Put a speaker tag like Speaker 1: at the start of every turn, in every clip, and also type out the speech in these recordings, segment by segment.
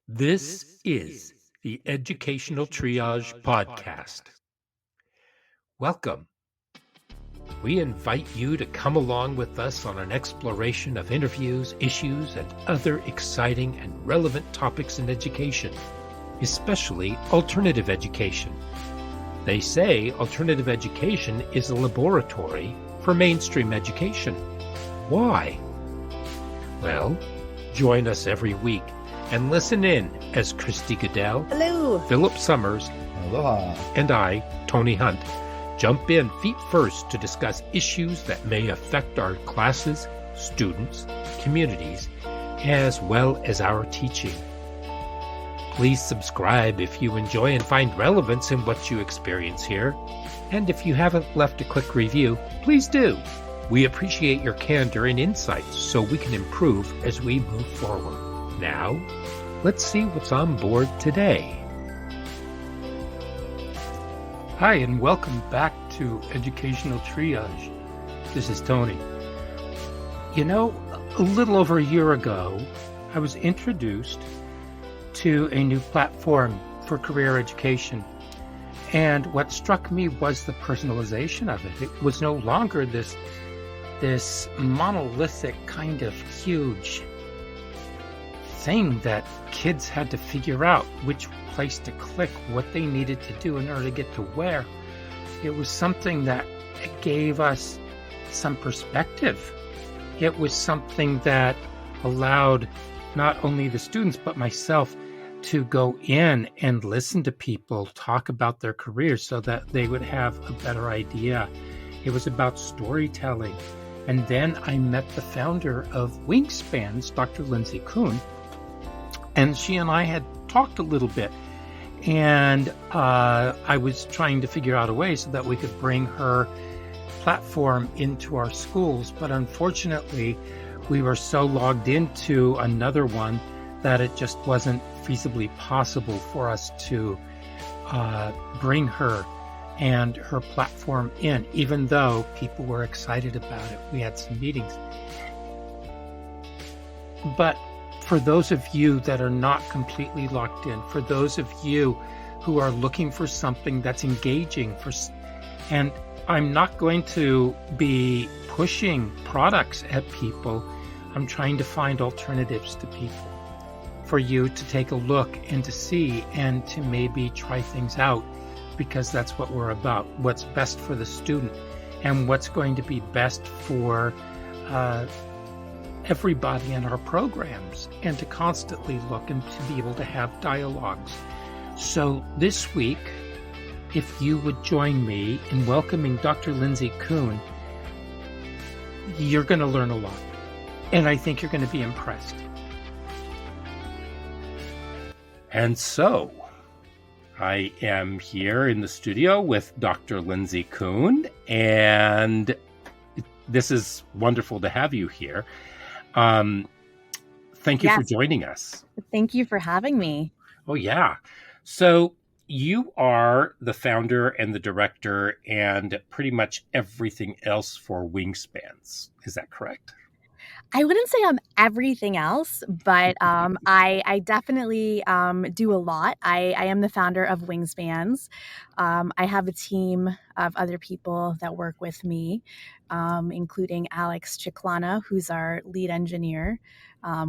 Speaker 1: This is the Educational Triage Podcast. Welcome. We invite you to come along with us on an exploration of interviews, issues, and other exciting and relevant topics in education, especially alternative education. They say alternative education is a laboratory for mainstream education. Why? Well, join us every week and listen in as Christy Goodell,
Speaker 2: Hello,
Speaker 1: Philip Summers,
Speaker 3: Aloha.
Speaker 1: and I, Tony Hunt, jump in feet first to discuss issues that may affect our classes, students, communities, as well as our teaching. Please subscribe if you enjoy and find relevance in what you experience here. And if you haven't left a quick review, please do. We appreciate your candor and insights so we can improve as we move forward. Now, let's see what's on board today.
Speaker 4: Hi, and welcome back to Educational Triage. This is Tony. You know, a little over a year ago, I was introduced to a new platform for career education. And what struck me was the personalization of it. It was no longer this monolithic kind of huge thing that kids had to figure out which place to click, what they needed to do in order to get to where. It was something that gave us some perspective. It was something that allowed not only the students but myself to go in and listen to people talk about their careers so that they would have a better idea. It was about storytelling. And then I met the founder of Wingspans, Dr. Lindsay Kuhn, and she and I had talked a little bit. And I was trying to figure out a way so that we could bring her platform into our schools. But unfortunately, we were so logged into another one that it just wasn't feasibly possible for us to bring her and her platform in, even though people were excited about it. We had some meetings. But for those of you that are not completely locked in, for those of you who are looking for something that's engaging, and I'm not going to be pushing products at people. I'm trying to find alternatives to people for you to take a look and to see and to maybe try things out, because that's what we're about. What's best for the student and what's going to be best for everybody in our programs, and to constantly look and to be able to have dialogues. So this week, if you would join me in welcoming Dr. Lindsay Kuhn, you're going to learn a lot. And I think you're going to be impressed.
Speaker 1: And so, I am here in the studio with Dr. Lindsay Kuhn, and this is wonderful to have you here. Thank you for joining us.
Speaker 2: Thank you for having me.
Speaker 1: Oh, yeah. So you are the founder and the director and pretty much everything else for Wingspans. Is that correct?
Speaker 2: I wouldn't say I'm everything else, but I definitely do a lot. I am the founder of Wingspans. I have a team of other people that work with me, including Alex Chiclana, who's our lead engineer.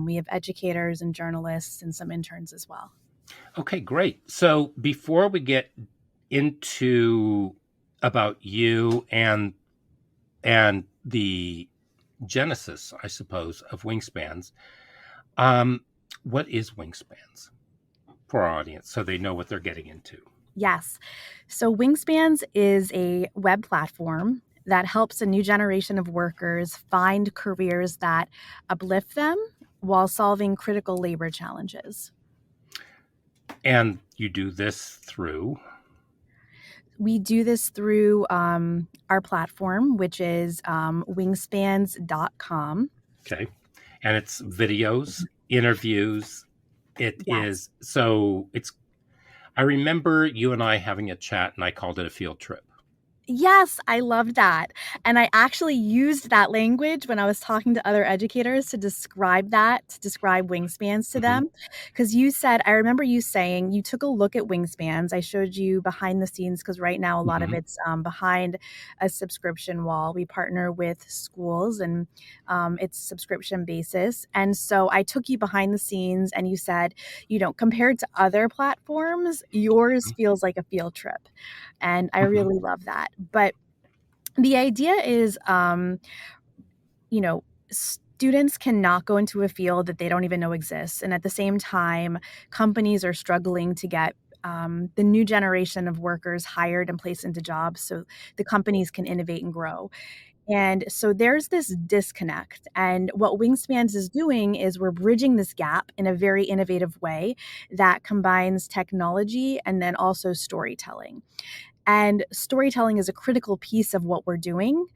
Speaker 2: We have educators and journalists and some interns as well.
Speaker 1: Okay, great. So before we get into about you and the genesis, I suppose, of Wingspans, what is Wingspans for our audience so they know what they're getting into?
Speaker 2: Yes. So Wingspans is a web platform that helps a new generation of workers find careers that uplift them while solving critical labor challenges.
Speaker 1: And you do this through?
Speaker 2: We do this through our platform, which is wingspans.com.
Speaker 1: Okay. And it's videos, interviews. Yes. I remember you and I having a chat, and I called it a field trip.
Speaker 2: Yes, I loved that. And I actually used that language when I was talking to other educators to describe that, to describe Wingspans to
Speaker 1: Hmm.
Speaker 2: them. Because you said, I remember you saying you took a look at Wingspans. I showed you behind the scenes because right now a lot of
Speaker 1: Hmm.
Speaker 2: it's behind a subscription wall. We partner with schools and it's subscription basis. And so I took you behind the scenes and you said, compared to other platforms, yours feels like a field trip. And I
Speaker 1: Hmm.
Speaker 2: really love that. But the idea is, students cannot go into a field that they don't even know exists. And at the same time, companies are struggling to get the new generation of workers hired and placed into jobs so the companies can innovate and grow. And so there's this disconnect. And what Wingspans is doing is we're bridging this gap in a very innovative way that combines technology and then also storytelling. And storytelling is a critical piece of what we're doing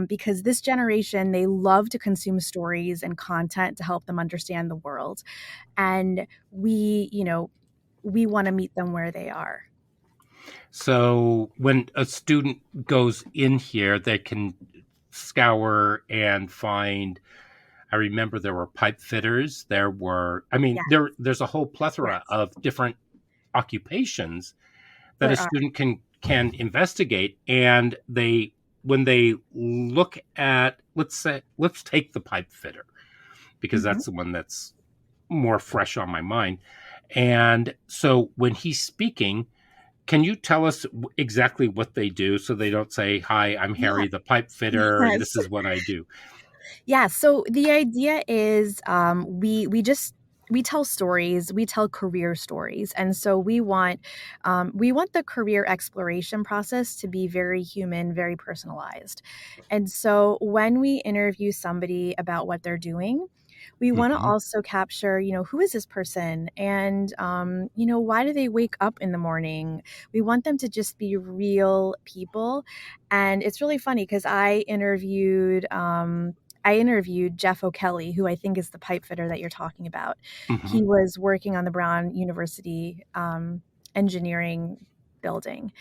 Speaker 2: because this generation, they love to consume stories and content to help them understand the world. And we want to meet them where they are.
Speaker 1: So when a student goes in here, they can scour and find. I remember there were pipe fitters. There were, I mean,
Speaker 2: Yeah,
Speaker 1: there's a whole plethora
Speaker 2: yes,
Speaker 1: of different occupations that a
Speaker 2: there are.
Speaker 1: student can investigate, and they when they look at, let's take the pipe fitter because
Speaker 2: Mhm.
Speaker 1: that's the one that's more fresh on my mind. And so when he's speaking, can you tell us exactly what they do so they don't say, "Hi, I'm
Speaker 2: Yeah.
Speaker 1: Harry the pipe fitter and
Speaker 2: Yes.
Speaker 1: this is what I do."
Speaker 2: Yeah, so the idea is we tell stories, we tell career stories, and so we want the career exploration process to be very human, very personalized. And so when we interview somebody about what they're doing, we want to
Speaker 1: Hmm.
Speaker 2: also capture, who is this person, and why do they wake up in the morning? We want them to just be real people, and it's really funny because I interviewed Jeff O'Kelly, who I think is the pipe fitter that you're talking about.
Speaker 1: Hmm.
Speaker 2: He was working on the Brown University engineering building.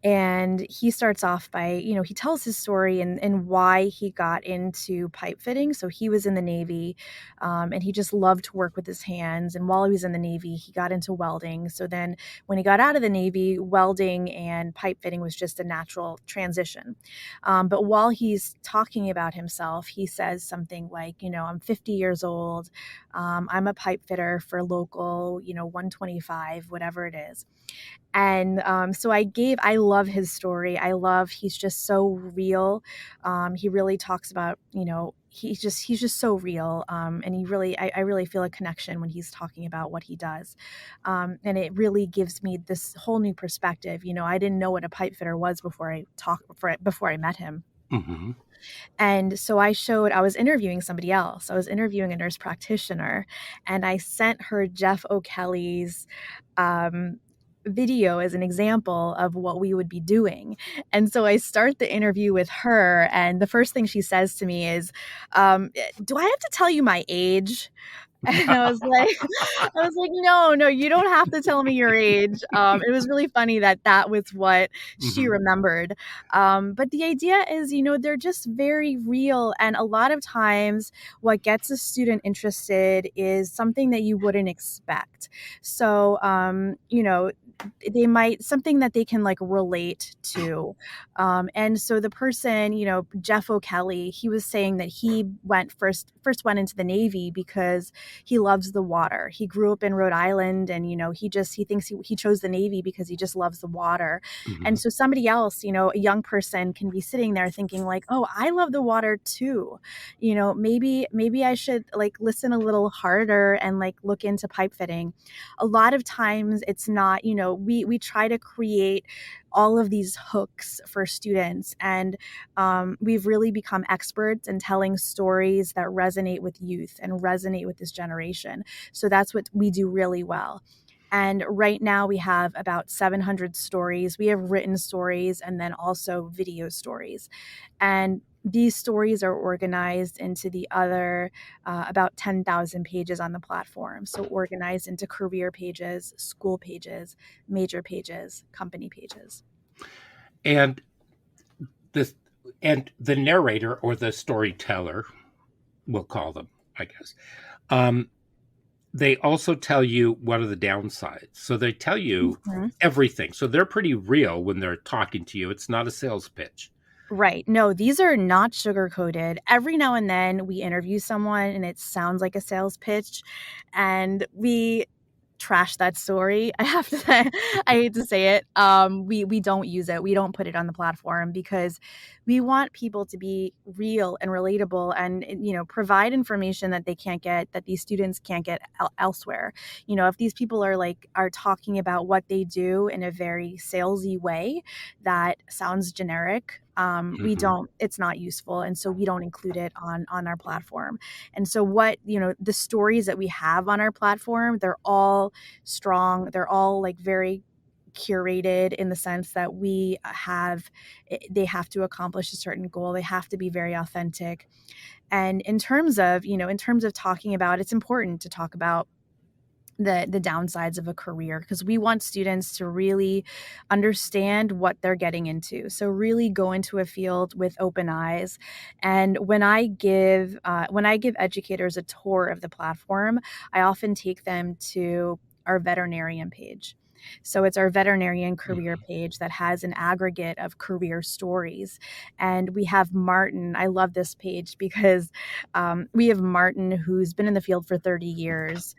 Speaker 2: And he starts off by, he tells his story and why he got into pipe fitting. So he was in the Navy and he just loved to work with his hands. And while he was in the Navy, he got into welding. So then when he got out of the Navy, welding and pipe fitting was just a natural transition. But while he's talking about himself, he says something like, I'm 50 years old. I'm a pipe fitter for local, 125, whatever it is. And so I love his story. He's just so real. He really talks about, he's just so real. And I really feel a connection when he's talking about what he does. And it really gives me this whole new perspective. I didn't know what a pipe fitter was before I met him.
Speaker 1: Hmm.
Speaker 2: And so I was interviewing somebody else. I was interviewing a nurse practitioner, and I sent her Jeff O'Kelly's um, video as an example of what we would be doing. And so I start the interview with her, and the first thing she says to me is, "Do I have to tell you my age?" And I was like, no, no, you don't have to tell me your age. It was really funny that that was what she
Speaker 1: Hmm.
Speaker 2: remembered. But the idea is, they're just very real. And a lot of times, what gets a student interested is something that you wouldn't expect. So, they might something that they can like relate to. And so the person, Jeff O'Kelly, he was saying that he first went into the Navy because he loves the water. He grew up in Rhode Island, and he thinks he chose the Navy because he just loves the water. And
Speaker 1: Hmm.
Speaker 2: so somebody else, a young person can be sitting there thinking like, "Oh, I love the water too. Maybe I should like listen a little harder and like look into pipe fitting." A lot of times it's not, we try to create all of these hooks for students, and we've really become experts in telling stories that resonate with youth and resonate with this generation. So that's what we do really well. And right now we have about 700 stories. We have written stories and then also video stories. And these stories are organized into the other about 10,000 pages on the platform. So organized into career pages, school pages, major pages, company pages.
Speaker 1: And this and the narrator or the storyteller, we'll call them, I guess. Um, they also tell you what are the downsides. So they tell you
Speaker 2: Mhm.
Speaker 1: everything. So they're pretty real when they're talking to you. It's not a sales pitch.
Speaker 2: Right. No, these are not sugar coated. Every now and then we interview someone and it sounds like a sales pitch, and we trash that story. I have to say, I hate to say it. We don't use it. We don't put it on the platform because we want people to be real and relatable, and provide information that they can't get, that these students can't get elsewhere. If these people are talking about what they do in a very salesy way that sounds generic, we
Speaker 1: Mm-hmm.
Speaker 2: don't. It's not useful, and so we don't include it on our platform. And so what, the stories that we have on our platform, they're all strong. They're all very curated in the sense that they have to accomplish a certain goal. They have to be very authentic. And in terms of talking about, it's important to talk about the downsides of a career, because we want students to really understand what they're getting into. So really go into a field with open eyes. And when I give educators a tour of the platform, I often take them to our veterinarian page. So it's our veterinarian career
Speaker 1: Mm-hmm.
Speaker 2: page that has an aggregate of career stories. And we have Martin. I love this page because we have Martin, who's been in the field for 30 years.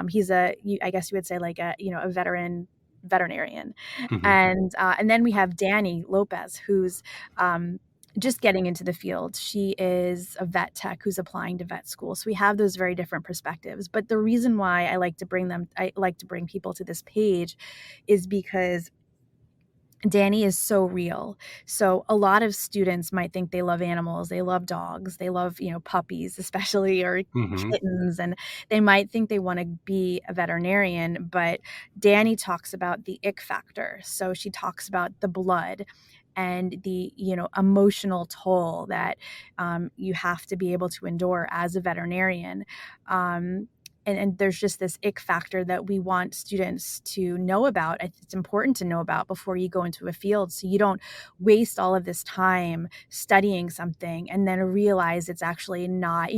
Speaker 2: He's I guess you would say a veterinarian.
Speaker 1: Mm-hmm.
Speaker 2: And then we have Danny Lopez, who's just getting into the field. She is a vet tech who's applying to vet school. So we have those very different perspectives. But the reason why I like to bring people to this page is because Danny is so real. So a lot of students might think they love animals, they love dogs, they love, puppies especially, or
Speaker 1: Mm-hmm.
Speaker 2: kittens, and they might think they want to be a veterinarian, but Danny talks about the ick factor. So she talks about the blood and the, emotional toll that you have to be able to endure as a veterinarian. And there's just this ick factor that we want students to know about. It's important to know about before you go into a field, so you don't waste all of this time studying something and then realize it's actually not,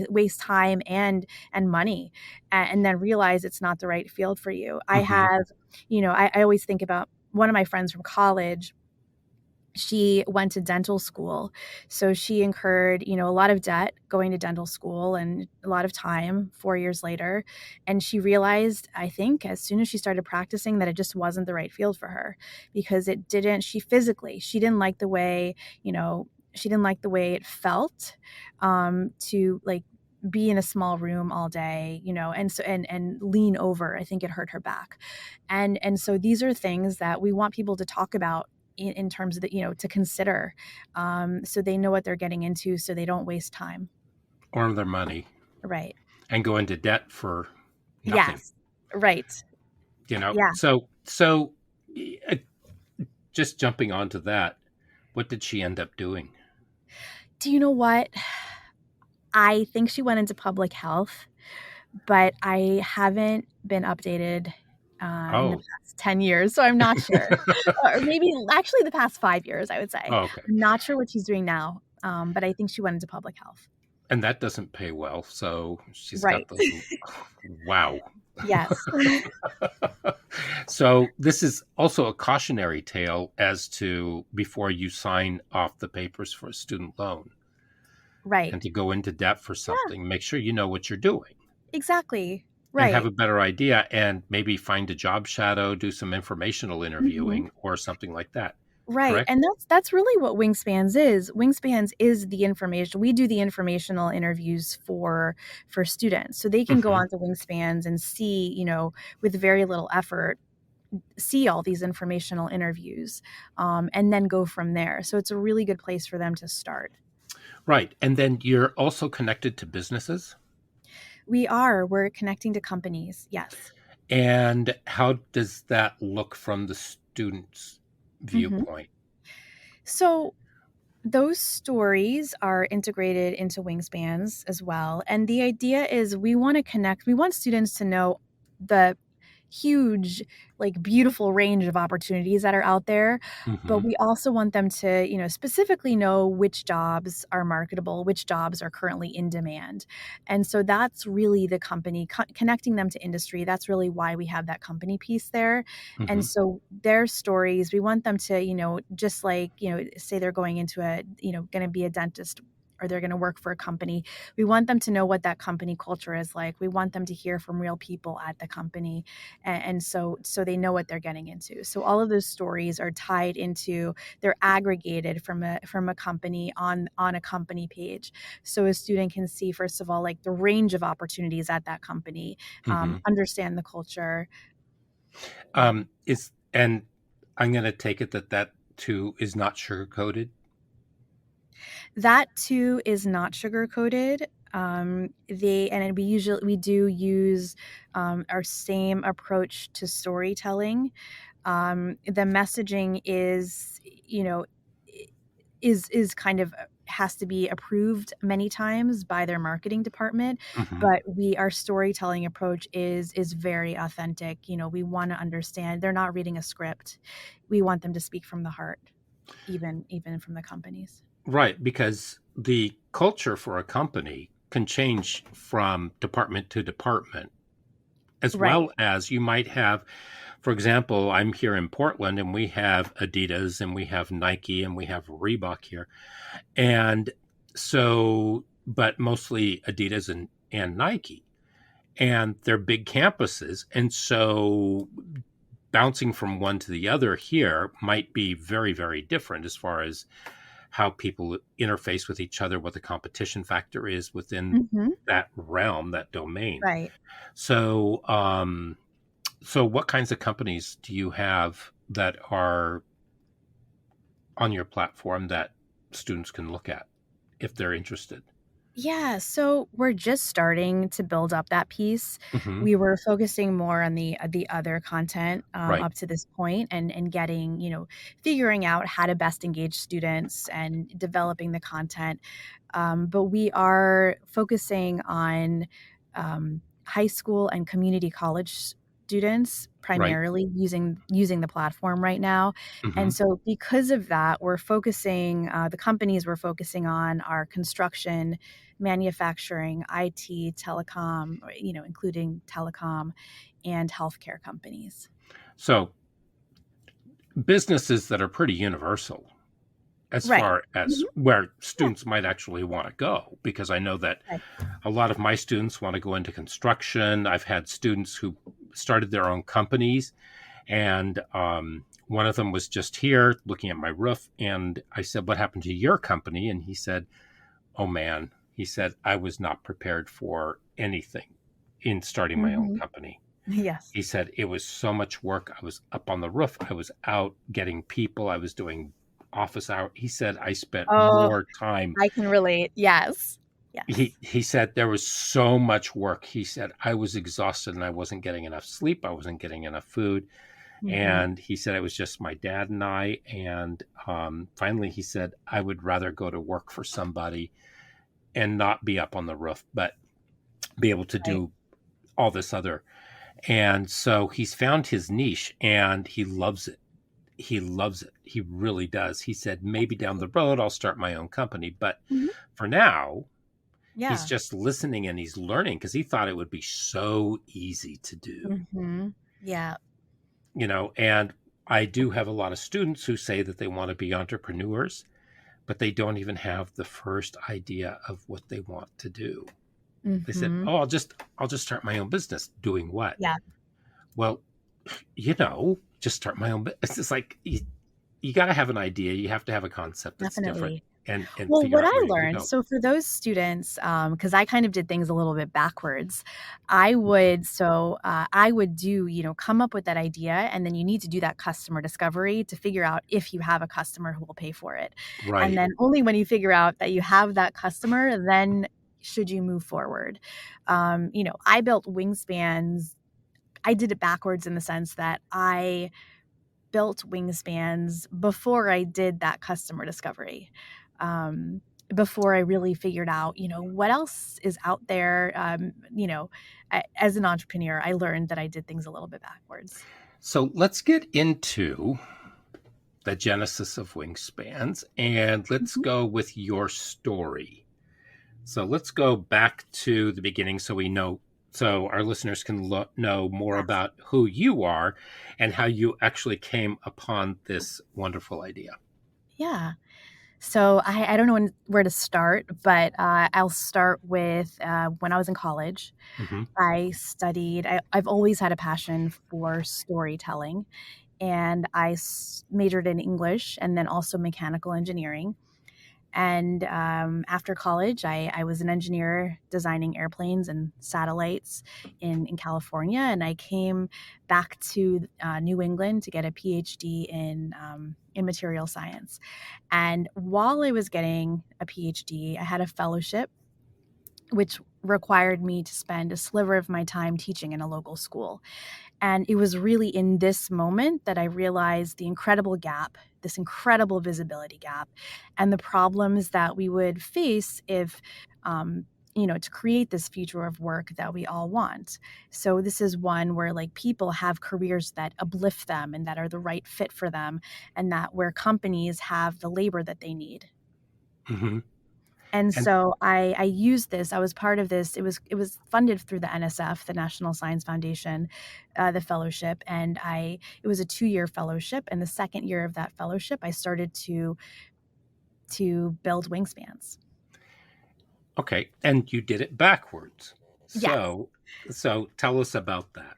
Speaker 2: waste time and money, and then realize it's not the right field for you. I
Speaker 1: Mm-hmm.
Speaker 2: have, I always think about one of my friends from college. She went to dental school. So she incurred, a lot of debt going to dental school and a lot of time 4 years later. And she realized, I think, as soon as she started practicing, that it just wasn't the right field for her, because she didn't like the way, she didn't like the way it felt, to be in a small room all day, and lean over. I think it hurt her back. And so these are things that we want people to talk about in terms of to consider, so they know what they're getting into, so they don't waste time.
Speaker 1: Or their money
Speaker 2: Right.
Speaker 1: and go into debt for nothing.
Speaker 2: Yes. Right. Yeah.
Speaker 1: So uh, just jumping onto that, what did she end up doing?
Speaker 2: Do you know what? I think she went into public health, but I haven't been updated in the
Speaker 1: Oh,
Speaker 2: past 10 years, so I'm not sure. Or maybe actually the past 5 years, I would say.
Speaker 1: oh, okay.
Speaker 2: I'm not sure what she's doing now, but I think she went into public health.
Speaker 1: And that doesn't pay well. So she's
Speaker 2: Right.
Speaker 1: got those. Wow.
Speaker 2: Yes.
Speaker 1: So this is also a cautionary tale as to before you sign off the papers for a student loan
Speaker 2: Right.
Speaker 1: and to go into debt for
Speaker 2: Yeah,
Speaker 1: something, make sure you know what you're doing
Speaker 2: exactly.
Speaker 1: and have
Speaker 2: Right.
Speaker 1: a better idea and maybe find a job shadow, do some informational
Speaker 2: Mhm.
Speaker 1: interviewing or something like that.
Speaker 2: Right,
Speaker 1: Correct?
Speaker 2: and that's really what Wingspans is. Wingspans is the information. We do the informational interviews for students, so they can go
Speaker 1: Hmm.
Speaker 2: onto Wingspans and see, with very little effort, see all these informational interviews, and then go from there. So it's a really good place for them to start.
Speaker 1: Right. And then you're also connected to businesses.
Speaker 2: We're connecting to companies. Yes.
Speaker 1: And how does that look from the student's
Speaker 2: Mhm.
Speaker 1: viewpoint?
Speaker 2: So those stories are integrated into Wingspans as well. And the idea is we want to connect, we want students to know the huge, like beautiful range of opportunities that are out there. But
Speaker 1: Hmm.
Speaker 2: we also want them to, specifically know which jobs are marketable, which jobs are currently in demand. And so that's really the company connecting them to industry. That's really why we have that company piece there. And
Speaker 1: Hmm.
Speaker 2: so their stories, we want them to, just like, say they're going into going to be a dentist, or they're going to work for a company. We want them to know what that company culture is like. We want them to hear from real people at the company. And so they know what they're getting into. So all of those stories are tied into, they're aggregated from a company on a company page. So a student can see, first of all, like the range of opportunities at that company,
Speaker 1: Hmm.
Speaker 2: understand the culture. Yeah.
Speaker 1: Is and I'm going to take it that that too is not sugar coated.
Speaker 2: That too is not sugar coated. We do use our same approach to storytelling. The messaging is, is kind of has to be approved many times by their marketing department,
Speaker 1: Hmm.
Speaker 2: but our storytelling approach is very authentic. We want to understand they're not reading a script. We want them to speak from the heart, even from the companies.
Speaker 1: Right, because the culture for a company can change from department to department, as
Speaker 2: Right.
Speaker 1: well as you might have, for example, I'm here in Portland and we have Adidas and we have Nike and we have Reebok here. And so, but mostly Adidas and Nike. And they're big campuses. And so bouncing from one to the other here might be very, very different as far as how people interface with each other, what the competition factor is within
Speaker 2: Hmm.
Speaker 1: that realm, that domain.
Speaker 2: Right.
Speaker 1: So, so what kinds of companies do you have that are on your platform that students can look at if they're interested?
Speaker 2: Yeah, so we're just starting to build up that piece.
Speaker 1: Hmm.
Speaker 2: We were focusing more on the other content
Speaker 1: Right,
Speaker 2: up to this point, and getting, figuring out how to best engage students and developing the content. But we are focusing on high school and community college students
Speaker 1: right.
Speaker 2: primarily using the platform right now.
Speaker 1: Hmm.
Speaker 2: And so because of that, we're focusing, the companies we're focusing on are construction, manufacturing, IT, telecom, including telecom, and healthcare companies.
Speaker 1: So businesses that are pretty universal as
Speaker 2: Right.
Speaker 1: far as
Speaker 2: Mhm.
Speaker 1: where
Speaker 2: Yeah.
Speaker 1: students might actually want to go, because I know that
Speaker 2: Right.
Speaker 1: a lot of my students want to go into construction. I've had students who started their own companies, and one of them was just here looking at my roof. And I said, "What happened to your company?" And he said, "Oh man," he said, "I was not prepared for anything in starting my own
Speaker 2: Hmm.
Speaker 1: company."
Speaker 2: Yes.
Speaker 1: He said, "It was so much work. I was up on the roof. I was out getting people. I was doing office hour." He said, "I spent
Speaker 2: Oh,
Speaker 1: more time."
Speaker 2: I can relate. Yes. Yes.
Speaker 1: He said there was so much work. He said, "I was exhausted and I wasn't getting enough sleep. I wasn't getting enough food."
Speaker 2: Hmm.
Speaker 1: And he said it was just my dad and I. And finally, he said, "I would rather go to work for somebody and not be up on the roof, but be able to
Speaker 2: Right.
Speaker 1: do all this other." And so he's found his niche and he loves it. He loves it. He really does. He said, "Maybe down the road, I'll start my own company. But
Speaker 2: Mhm.
Speaker 1: for now, he's
Speaker 2: Yeah.
Speaker 1: just listening and he's learning because he thought it would be so easy to do,
Speaker 2: Hmm. Yeah.
Speaker 1: you know." And I do have a lot of students who say that they want to be entrepreneurs, but they don't even have the first idea of what they want to do. They said,
Speaker 2: Hmm.
Speaker 1: "Oh, I'll just start my own business." Doing what?
Speaker 2: Yeah.
Speaker 1: Well, just start my own business. It's like you got to have an idea. You have to have a concept that's different
Speaker 2: Definitely.
Speaker 1: and
Speaker 2: Well,
Speaker 1: figure
Speaker 2: what
Speaker 1: out
Speaker 2: I
Speaker 1: where you're going to
Speaker 2: learned,
Speaker 1: go.
Speaker 2: so for those students, because I kind of did things a little bit backwards, I would do, come up with that idea, and then you need to do that customer discovery to figure out if you have a customer who will pay for it. And
Speaker 1: Right.
Speaker 2: then only when you figure out that you have that customer, then should you move forward. I built Wingspans. I did it backwards in the sense that I built Wingspans before I did that customer discovery. before I really figured out, what else is out there. As an entrepreneur, I learned that I did things a little bit backwards.
Speaker 1: So let's get into the genesis of Wingspans, and let's
Speaker 2: Mhm.
Speaker 1: go with your story. So let's go back to the beginning so we know, so our listeners can know more
Speaker 2: Yes.
Speaker 1: about who you are and how you actually came upon this wonderful idea.
Speaker 2: Yeah. So I don't know where to start, but I'll start with when I was in college.
Speaker 1: Hmm.
Speaker 2: I've always had a passion for storytelling, and majored in English and then also mechanical engineering. And after college, I was an engineer designing airplanes and satellites in California. And I came back to New England to get a PhD in material science. And while I was getting a PhD, I had a fellowship, which required me to spend a sliver of my time teaching in a local school. And it was really in this moment that I realized the incredible gap, this incredible visibility gap, and the problems that we would face if, to create this future of work that we all want. So this is one where like people have careers that uplift them and that are the right fit for them, and that where companies have the labor that they need.
Speaker 1: Hmm.
Speaker 2: And
Speaker 1: And
Speaker 2: so I used this. I was part of this. It was funded through the NSF, the National Science Foundation, the fellowship, and it was a 2-year fellowship. And the second year of that fellowship, I started to build Wingspans.
Speaker 1: okay, and you did it backwards.
Speaker 2: Yes.
Speaker 1: So tell us about that.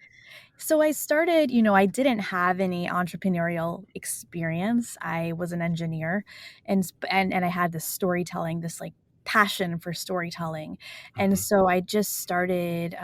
Speaker 2: So I started, I didn't have any entrepreneurial experience. I was an engineer, and I had this storytelling, this like passion for storytelling. And
Speaker 1: Hmm.
Speaker 2: so I just started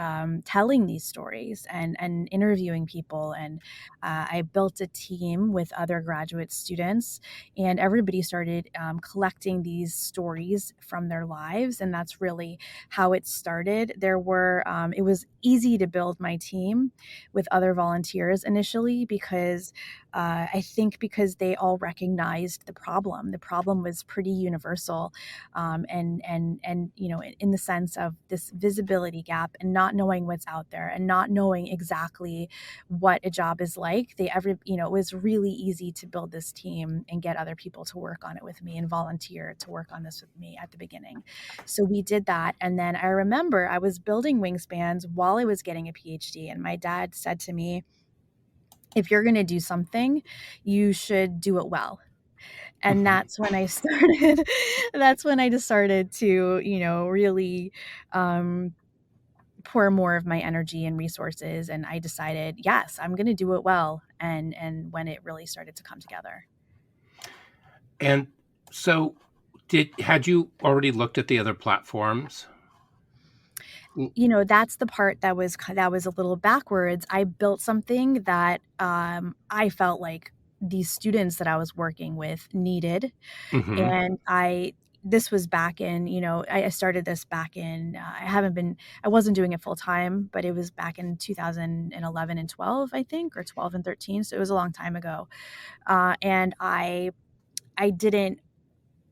Speaker 2: telling these stories and interviewing people. And I built a team with other graduate students, and everybody started collecting these stories from their lives. And that's really how it started. It was easy to build my team with other volunteers initially because I think because they all recognized the problem. The problem was pretty universal, and in the sense of this visibility gap and not knowing what's out there and not knowing exactly what a job is like. It was really easy to build this team and get other people to work on it with me and volunteer to work on this with me at the beginning. So we did that. And then I remember I was building Wingspans while I was getting a PhD. And my dad said to me, if you're going to do something, you should do it well. And
Speaker 1: Hmm.
Speaker 2: that's when I started, that's when I decided to, really pour more of my energy and resources. And I decided, yes, I'm going to do it well. And when it really started to come together.
Speaker 1: And so had you already looked at the other platforms?
Speaker 2: That's the part that was a little backwards. I built something that I felt like these students that I was working with needed,
Speaker 1: Hmm.
Speaker 2: and this was back in, I started this back in, I wasn't doing it full time, but it was back in 2011 and 12, I think, or 12 and 13. So it was a long time ago. And I didn't,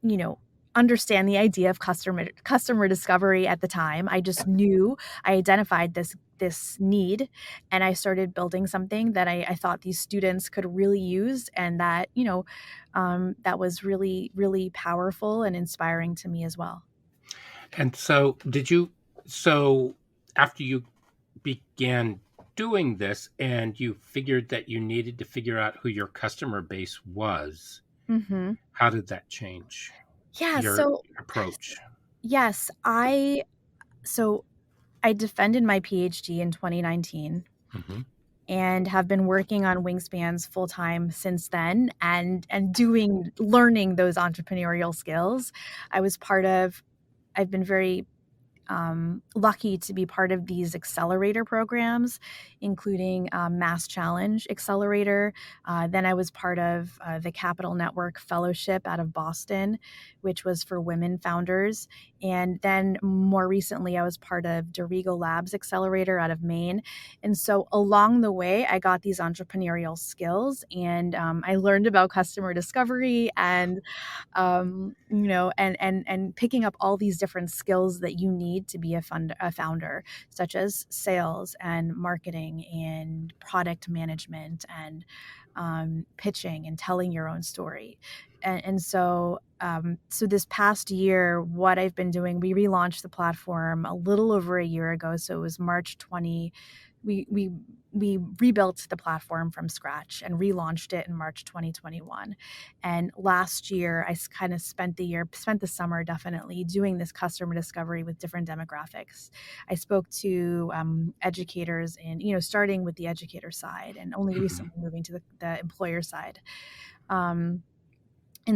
Speaker 2: you know, understand the idea of customer discovery at the time. I just knew I identified this need, and I started building something that I thought these students could really use, and that that was really really powerful and inspiring to me as well.
Speaker 1: And so so after you began doing this and you figured that you needed to figure out who your customer base was,
Speaker 2: Hmm.
Speaker 1: how did that change
Speaker 2: Yeah.
Speaker 1: your
Speaker 2: So
Speaker 1: approach?
Speaker 2: yes, so I defended my PhD in 2019
Speaker 1: Hmm.
Speaker 2: and have been working on Wingspans full time since then, and learning those entrepreneurial skills. I was part of I've been very lucky to be part of these accelerator programs, including Mass Challenge Accelerator. Then I was part of the Capital Network Fellowship out of Boston, which was for women founders. And then more recently, I was part of Dorigo Labs Accelerator out of Maine. And so along the way, I got these entrepreneurial skills, and I learned about customer discovery and and picking up all these different skills that you need to be a founder, such as sales and marketing and product management and pitching and telling your own story. So this past year, what I've been doing, we relaunched the platform a little over a year ago. So it was March 20. We rebuilt the platform from scratch and relaunched it in March 2021. And last year, I kind of spent the summer definitely doing this customer discovery with different demographics. I spoke to educators, and starting with the educator side, and only recently moving to the employer side. And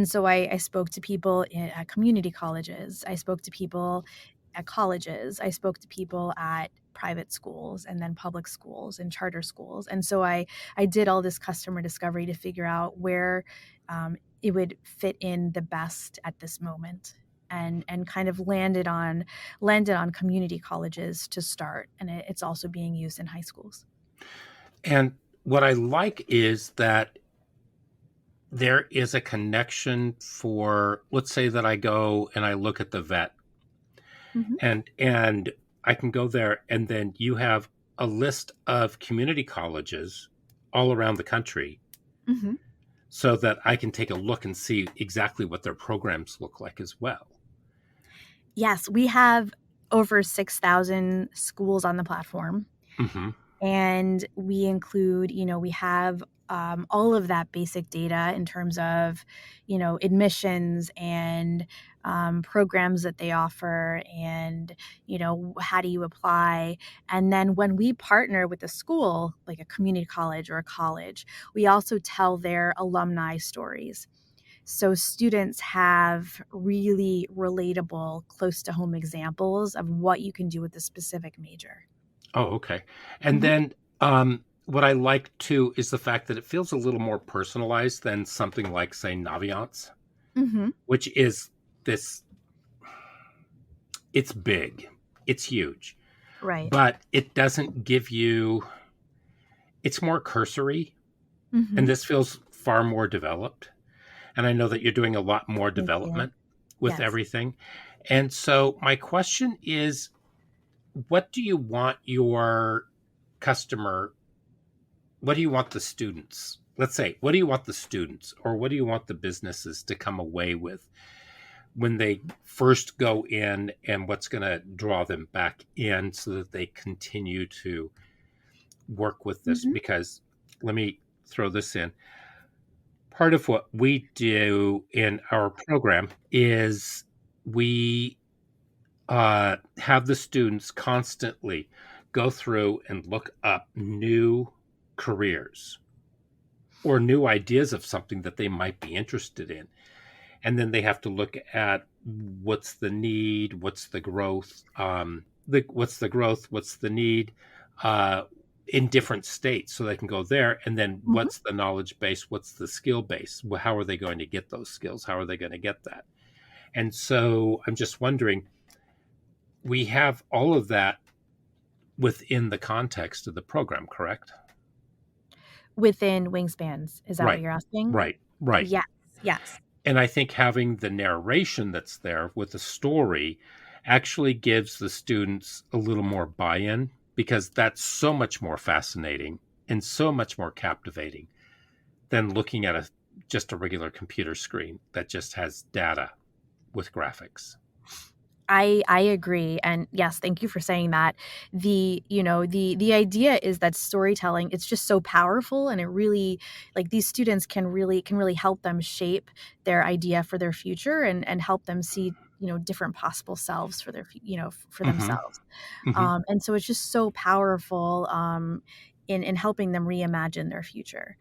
Speaker 2: so I spoke to people at community colleges. I spoke to people at colleges. I spoke to people at private schools and then public schools and charter schools. And so I did all this customer discovery to figure out where it would fit in the best at this moment, and kind of landed on community colleges to start. And it's also being used in high schools.
Speaker 1: And what I like is that there is a connection for, let's say that I go and I look at the vet, and I can go there, and then you have a list of community colleges all around the country, so that I can take a look and see exactly what their programs look like as well.
Speaker 2: Yes, we have over 6,000 schools on the platform. And we include, we have all of that basic data in terms of, admissions and programs that they offer, and, how do you apply? And then when we partner with a school, like a community college or a college, we also tell their alumni stories. So students have really relatable, close to home examples of what you can do with a specific major.
Speaker 1: Oh, okay. And then what I like too is the fact that it feels a little more personalized than something like, say, Naviance, which is this. It's big, it's huge,
Speaker 2: right?
Speaker 1: But it doesn't give you. It's more cursory, and this feels far more developed. And I know that you're doing a lot more development with everything. And so my question is, what do you want your customer, what do you want the students, let's say, what do you want the students or what do you want the businesses to come away with when they first go in, and what's going to draw them back in so that they continue to work with this? Because let me throw this in. Part of what we do in our program is we have the students constantly go through and look up new careers or new ideas of something that they might be interested in. And then they have to look at what's the need, what's the growth, what's the need in different states, so they can go there. And then what's the knowledge base? What's the skill base? Well, how are they going to get those skills? How are they going to get that? And so I'm just wondering, we have all of that within the context of the program, correct?
Speaker 2: Within Wingspans, is that what you're asking?
Speaker 1: Right.
Speaker 2: Yes.
Speaker 1: And I think having the narration that's there with the story actually gives the students a little more buy-in, because that's so much more fascinating and so much more captivating than looking at just a regular computer screen that just has data with graphics.
Speaker 2: I agree. And yes, thank you for saying that. The idea is that storytelling, it's just so powerful, and it really, like, these students can really help them shape their idea for their future, and help them see, different possible selves for for themselves. And so it's just so powerful in helping them reimagine their future.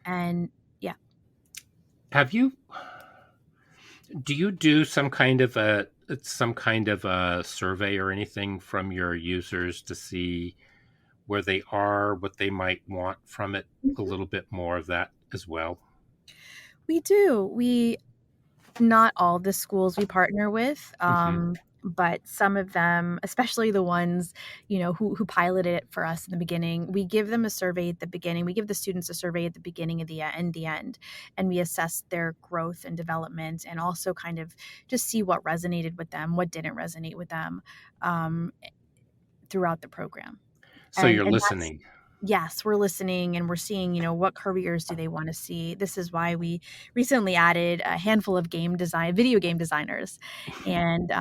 Speaker 2: And
Speaker 1: do you do some kind of a it's some kind of a survey or anything from your users to see where they are, what they might want from it, a little bit more of that as well?
Speaker 2: We do. We Not all the schools we partner with,
Speaker 1: Hmm.
Speaker 2: but some of them, especially the ones, who piloted it for us in the beginning, we give them a survey at the beginning. We give the students a survey at the beginning of the end, and we assess their growth and development, and also kind of just see what resonated with them, what didn't resonate with them, um, throughout the program.
Speaker 1: So
Speaker 2: And
Speaker 1: you're
Speaker 2: that's
Speaker 1: listening.
Speaker 2: Yes, we're listening and we're seeing, what careers do they want to see. This is why we recently added a handful of video game designers. And,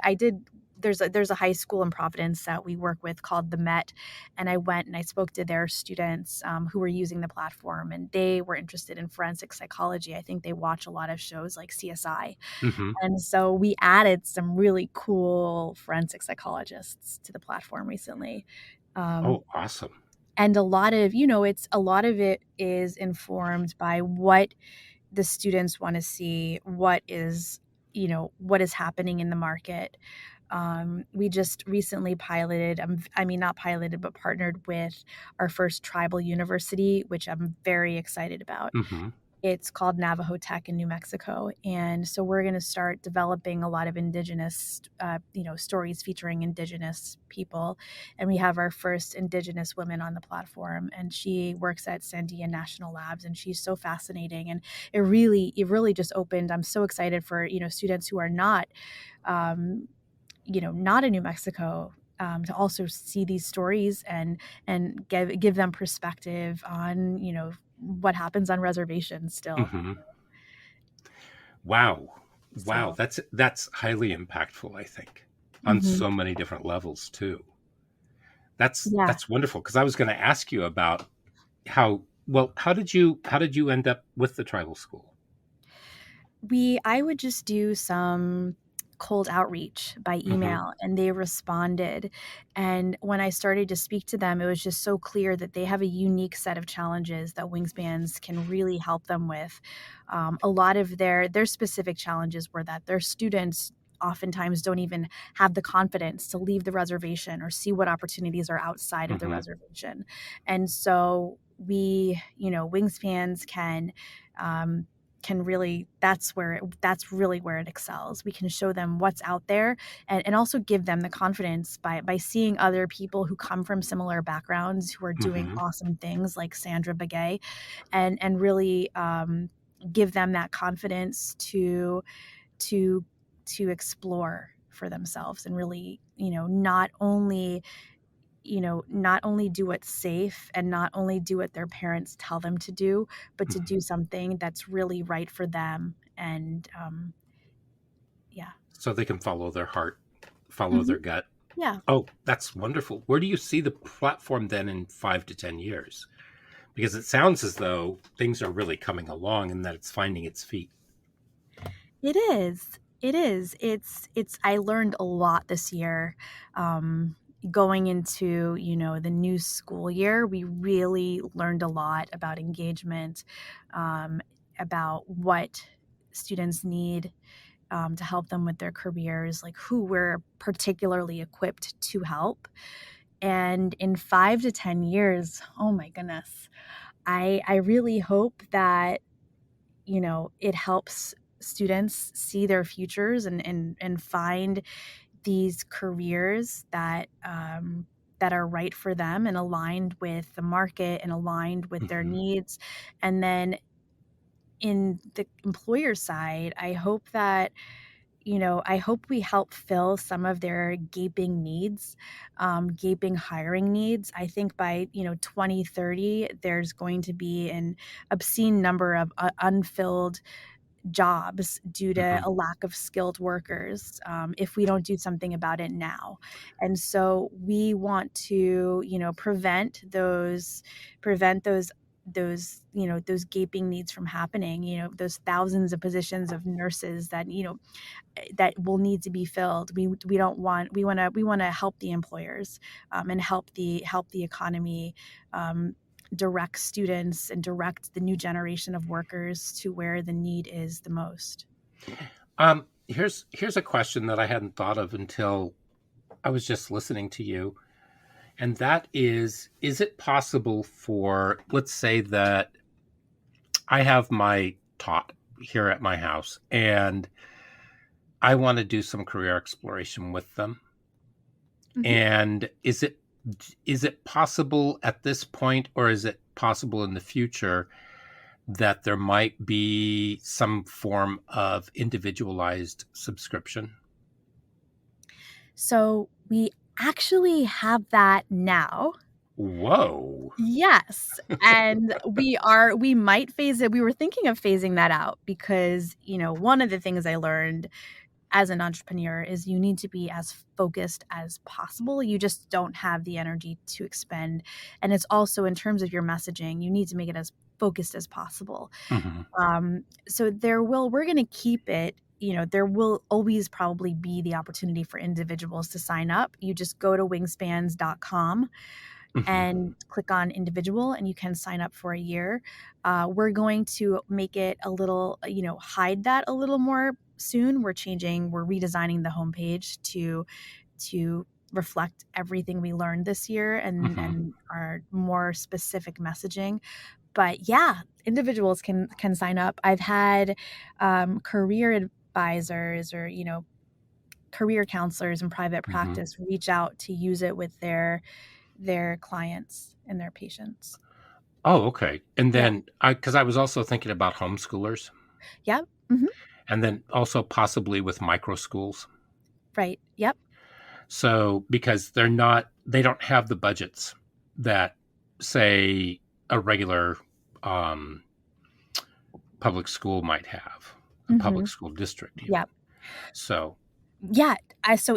Speaker 2: I did, there's a high school in Providence that we work with called the Met. And I went and I spoke to their students who were using the platform, and they were interested in forensic psychology. I think they watch a lot of shows like CSI.
Speaker 1: Hmm.
Speaker 2: And so we added some really cool forensic psychologists to the platform recently. Um,
Speaker 1: Oh, awesome.
Speaker 2: and a lot of it is informed by what the students want to see, what is happening in the market. We just recently piloted, not piloted, but partnered with our first tribal university, which I'm very excited about.
Speaker 1: Hmm.
Speaker 2: It's called Navajo Tech in New Mexico. And so we're going to start developing a lot of indigenous, stories featuring indigenous people. And we have our first indigenous woman on the platform, and she works at Sandia National Labs, and she's so fascinating. And it really just opened. I'm so excited for, students who are not, not in New Mexico, to also see these stories and give them perspective on, what happens on reservations still.
Speaker 1: Hmm. Wow. Wow.
Speaker 2: So,
Speaker 1: That's highly impactful, I think, on
Speaker 2: mhm.
Speaker 1: so many different levels too.
Speaker 2: Yeah,
Speaker 1: That's wonderful, because I was going to ask you about how did you end up with the tribal school?
Speaker 2: I would just do some cold outreach by
Speaker 1: Hmm.
Speaker 2: email, and they responded. And when I started to speak to them, it was just so clear that they have a unique set of challenges that Wingspans can really help them with. A lot of their specific challenges were that their students oftentimes don't even have the confidence to leave the reservation or see what opportunities are outside of the
Speaker 1: Hmm.
Speaker 2: reservation. And so Wingspans um, can really that's really where it excels. We can show them what's out there, and also give them the confidence by seeing other people who come from similar backgrounds who are doing
Speaker 1: Hmm.
Speaker 2: awesome things like Sandra Begay, and really give them that confidence to to explore for themselves, and really, not only do what's safe, and not only do what their parents tell them to do, but to
Speaker 1: Hmm.
Speaker 2: do something that's really right for them. And yeah.
Speaker 1: So they can follow their heart, follow
Speaker 2: Hmm.
Speaker 1: their gut.
Speaker 2: Yeah.
Speaker 1: Oh, that's wonderful. Where do you see the platform then in 5 to 10 years? Because it sounds as though things are really coming along and that it's finding its feet.
Speaker 2: It is. It is. It's I learned a lot this year. Going into, the new school year, we really learned a lot about engagement, um, about what students need, to help them with their careers, like who we're particularly equipped to help. And in 5 to 10 years, oh my goodness, I really hope that, it helps students see their futures, and find these careers that are right for them, and aligned with the market, and aligned with their
Speaker 1: Hmm.
Speaker 2: needs. And then in the employer side, I hope we help fill some of their gaping needs, gaping hiring needs. I think by 2030, there's going to be an obscene number of unfilled jobs due to
Speaker 1: Hmm.
Speaker 2: a lack of skilled workers, if we don't do something about it now. And so we want to, prevent those gaping needs from happening. Those thousands of positions of nurses that will need to be filled. We don't want we want to help the employers, and help the economy, direct students and direct the new generation of workers to where the need is the most.
Speaker 1: here's a question that I hadn't thought of until I was just listening to you, and that is it possible for, let's say that I have my tot here at my house and I want to do some career exploration with them.
Speaker 2: Mhm.
Speaker 1: And is it possible at this point, or is it possible in the future that there might be some form of individualized subscription?
Speaker 2: So we actually have that now.
Speaker 1: Whoa.
Speaker 2: Yes, and we might phase it. We were thinking of phasing that out because, one of the things I learned as an entrepreneur is you need to be as focused as possible. You just don't have the energy to expend. And it's also in terms of your messaging, you need to make it as focused as possible.
Speaker 1: Hmm.
Speaker 2: So we're going to keep it. There will always probably be the opportunity for individuals to sign up. You just go to wingspans.com
Speaker 1: Hmm.
Speaker 2: and click on individual, and you can sign up for a year. We're going to make it a little, hide that a little more soon. We're redesigning the homepage to reflect everything we learned this year
Speaker 1: Hmm.
Speaker 2: and our more specific messaging. But yeah, individuals can sign up. I've had career advisors or career counselors in private
Speaker 1: Hmm.
Speaker 2: practice reach out to use it with their clients and their patients.
Speaker 1: Oh, okay. And
Speaker 2: Yeah.
Speaker 1: then because I was also thinking about homeschoolers,
Speaker 2: Yep. Mhm.
Speaker 1: and then also possibly with micro schools.
Speaker 2: Right. Yep.
Speaker 1: So because they don't have the budgets that, say, a regular um, public school might have, a public
Speaker 2: Mhm.
Speaker 1: school district even.
Speaker 2: Yep.
Speaker 1: So,
Speaker 2: Yeah.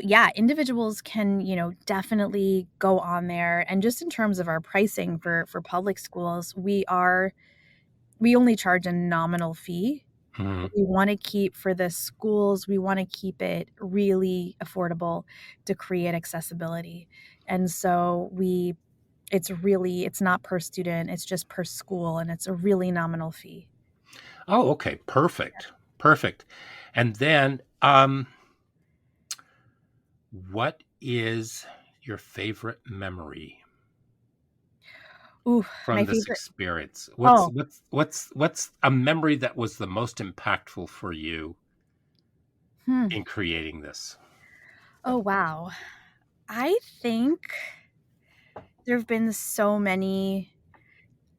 Speaker 2: Yeah, individuals can, definitely go on there. And just in terms of our pricing for public schools, we only charge a nominal fee.
Speaker 1: mhm.
Speaker 2: We want to keep for the schools, we want to keep it really affordable to create accessibility. And so it's not per student, it's just per school, and it's a really nominal fee.
Speaker 1: Oh, okay, perfect, perfect. And then, what is your favorite memory
Speaker 2: Ooh,
Speaker 1: from
Speaker 2: my
Speaker 1: this
Speaker 2: favorite.
Speaker 1: experience? What's
Speaker 2: Oh,
Speaker 1: what's what's what's a memory that was the most impactful for you
Speaker 2: hmm.
Speaker 1: in creating this?
Speaker 2: Oh, wow. I think there have been so many.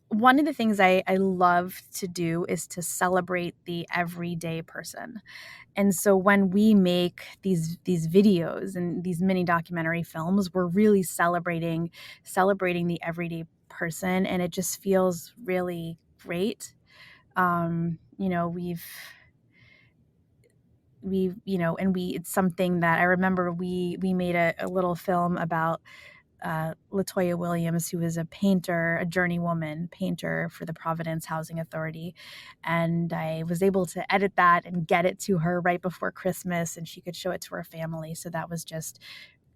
Speaker 2: One of the things I love to do is to celebrate the everyday person. And so when we make these videos and these mini documentary films, we're really celebrating the everyday person, and it just feels really great. And it's something that I remember we made a little film about Latoya Williams, who is a painter, a journeywoman painter for the Providence Housing Authority. And I was able to edit that and get it to her right before Christmas, and she could show it to her family. So that was just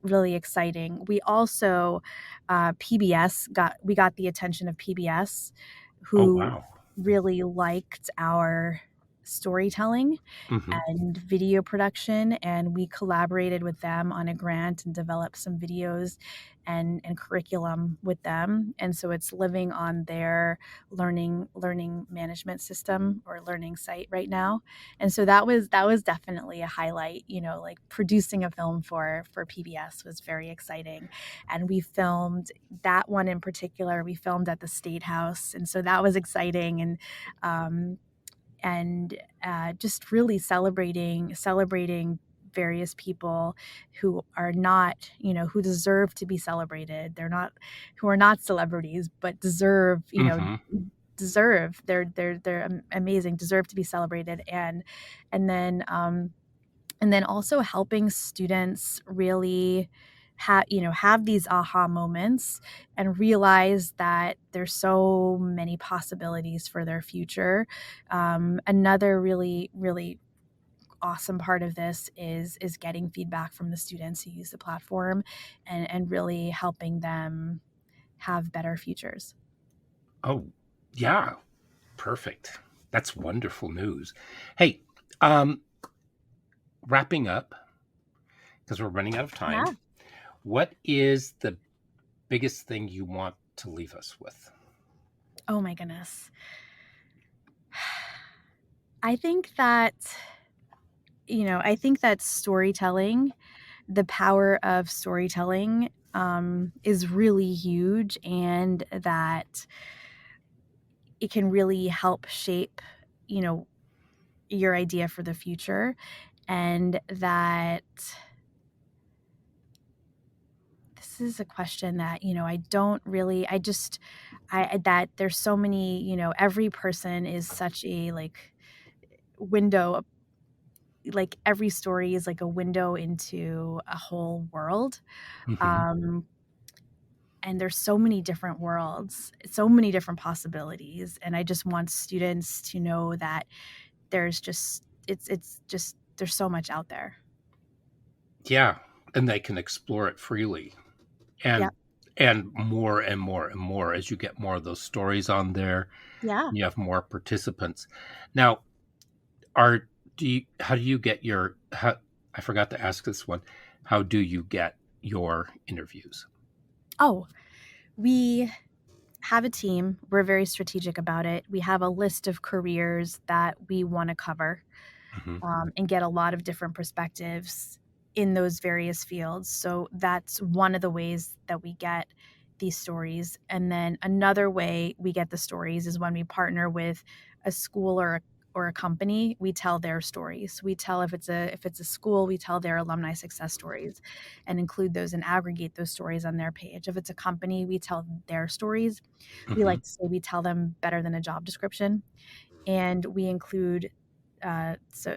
Speaker 2: really exciting. We also, we got the attention of PBS,
Speaker 1: Oh,
Speaker 2: who
Speaker 1: wow.
Speaker 2: really liked our storytelling
Speaker 1: Hmm.
Speaker 2: and video production, and we collaborated with them on a grant and developed some videos and curriculum with them. And so it's living on their learning management system or learning site right now. And so that was definitely a highlight. Like producing a film for PBS was very exciting. And we filmed that one in particular, we filmed at the State House, and so that was exciting. Um, and just really celebrating various people who are not, who deserve to be celebrated. They're not, who are not celebrities, but
Speaker 1: Hmm.
Speaker 2: they're amazing, deserve to be celebrated. And then and then also helping students really have these aha moments and realize that there's so many possibilities for their future. Another really really awesome part of this is getting feedback from the students who use the platform and really helping them have better futures.
Speaker 1: Oh, yeah. Perfect. That's wonderful news. Hey, um, wrapping up, because we're running out of time,
Speaker 2: Yeah.
Speaker 1: what is the biggest thing you want to leave us with?
Speaker 2: Oh my goodness. I think that, I think that storytelling, the power of storytelling, is really huge, and that it can really help shape, your idea for the future, and that this is a question that, I don't really, that there's so many, every person is such a window, like every story is like a window into a whole world.
Speaker 1: Mm-hmm.
Speaker 2: Um, and there's so many different worlds, so many different possibilities. And I just want students to know that it's just, there's so much out there.
Speaker 1: Yeah, and they can explore it freely, and
Speaker 2: Yep.
Speaker 1: and more and more and more as you get more of those stories on there.
Speaker 2: Yeah.
Speaker 1: You have more participants. Now, how do you get your? I forgot to ask this one. How do you get your interviews?
Speaker 2: Oh, we have a team. We're very strategic about it. We have a list of careers that we want to cover,
Speaker 1: Mm-hmm.
Speaker 2: and get a lot of different perspectives in those various fields. So that's one of the ways that we get these stories. And then another way we get the stories is when we partner with a school or a company. We tell their stories. We tell, if it's a school, we tell their alumni success stories and include those and aggregate those stories on their page. If it's a company, we tell their stories. We
Speaker 1: Mm-hmm.
Speaker 2: like to say we tell them better than a job description, and we include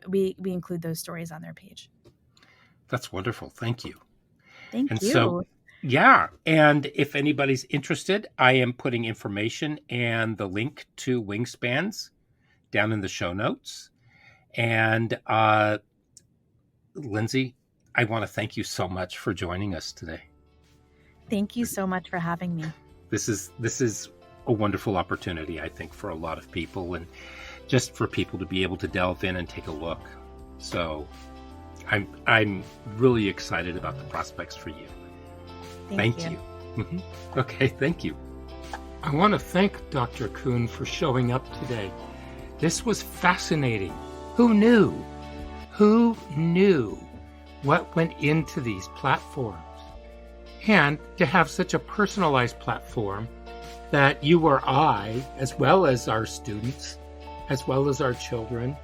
Speaker 2: we include those stories on their page.
Speaker 1: That's wonderful. Thank you.
Speaker 2: Thank
Speaker 1: And so,
Speaker 2: you.
Speaker 1: yeah. And if anybody's interested, I am putting information and the link to Wingspans down in the show notes. And Lindsay, I want to thank you so much for joining us today.
Speaker 2: Thank you so much for having me.
Speaker 1: This is a wonderful opportunity, I think, for a lot of people, and just for people to be able to delve in and take a look. So I'm really excited about the prospects for you. Thank you. Mm-hmm. Okay, thank you.
Speaker 4: I want to thank Dr. Kuhn for showing up today. This was fascinating. Who knew? Who knew what went into these platforms? And to have such a personalized platform that you or I, as well as our students, as well as our children,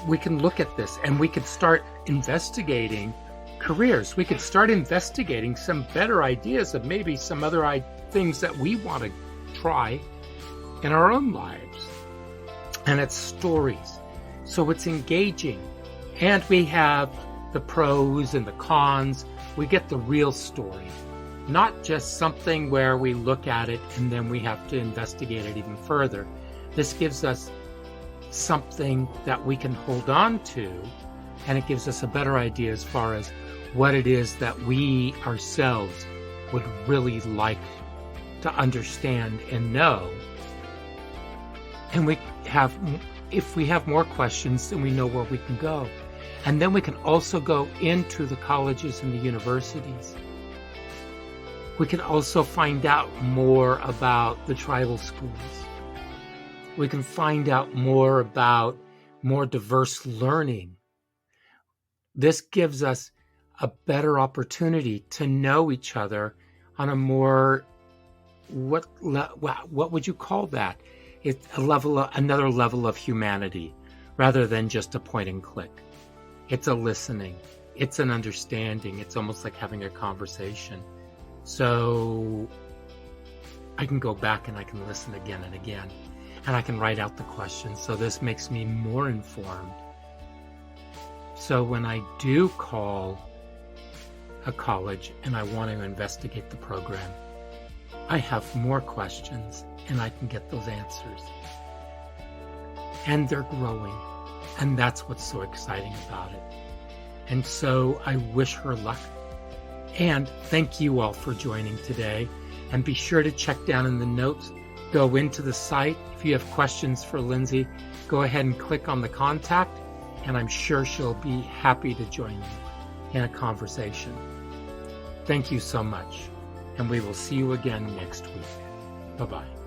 Speaker 4: we can look at this and we could start investigating careers. We could start investigating some better ideas of maybe some other things that we want to try in our own lives. And it's stories. So it's engaging. And we have the pros and the cons. We get the real story, not just something where we look at it and then we have to investigate it even further. This gives us something that we can hold on to, and it gives us a better idea as far as what it is that we ourselves would really like to understand and know. And if we have more questions, then we know where we can go. And then we can also go into the colleges and the universities. We can also find out more about the tribal schools. We can find out more about more diverse learning. This gives us a better opportunity to know each other on a more, what would you call that? It's another level of humanity, rather than just a point and click. It's a listening. It's an understanding. It's almost like having a conversation. So I can go back and I can listen again and again. And I can write out the questions. So this makes me more informed. So when I do call a college and I want to investigate the program, I have more questions and I can get those answers. And they're growing. And that's what's so exciting about it. And so I wish her luck. And thank you all for joining today. And be sure to check down in the notes. Go into the site. If you have questions for Lindsay, go ahead and click on the contact. and I'm sure she'll be happy to join you in a conversation. Thank you so much, and we will see you again next week. Bye-bye.